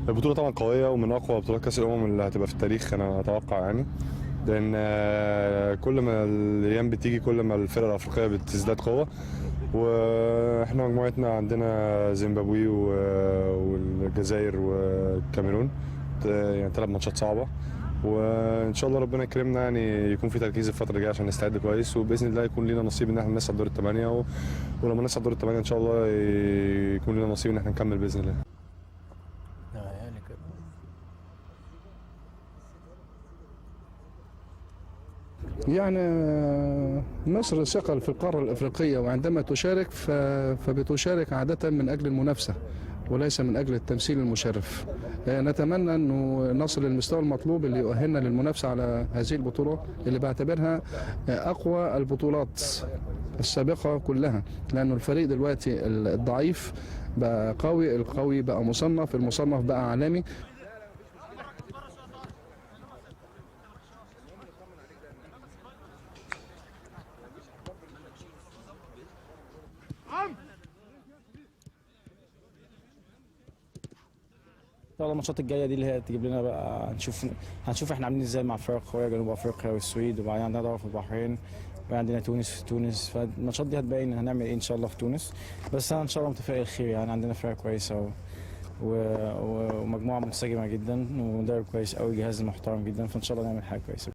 البطولة طبعا قوية ومن أقوى بطولات كأس الأمم اللي هتبقى في التاريخ أنا أتوقع يعني. لأن كل ما الأيام بتيجي كل ما الفرق الأفريقية بتزداد قوة. وإحنا مجموعتنا عندنا زيمبابوي والجزائر والكاميرون، يعني 3 ماتشات صعبة. وإن شاء الله ربنا يكرمنا يعني يكون في تركيز الفترة الجاية عشان نستعد كويس، وبإذن الله يكون لنا نصيب إن احنا نصعد دور الثمانية ولما نصعد دور الثمانية إن شاء الله يكون لنا نصيب إن احنا نكمل بإذن الله. يعني مصر ثقل في القارة الأفريقية، وعندما تشارك فبتشارك عادة من أجل المنافسة وليس من أجل التمثيل المشرف. نتمنى أنه نصل للمستوى المطلوب اللي يؤهلنا للمنافسة على هذه البطولة اللي بعتبرها أقوى البطولات السابقة كلها، لأنه الفريق دلوقتي الضعيف بقى قوي، القوي بقى مصنف، المصنف بقى عالمي. الماتشات الجايه دي اللي هي تجيب لنا بقى هنشوف احنا عاملين ازاي مع فرق قويه، جنوب افريقيا والسويد، وبعدين عندنا دوري في البحرين، وبعدين عندنا تونس. فالماتشات دي هتبين هنعمل ايه ان شاء الله في تونس. بس انا ان شاء الله متفائل خير، يعني عندنا فرقه كويسه ومجموعه منسجمه جدا ومدرب كويس قوي، جهاز محترم جدا، فان شاء الله نعمل حاجه كويسه.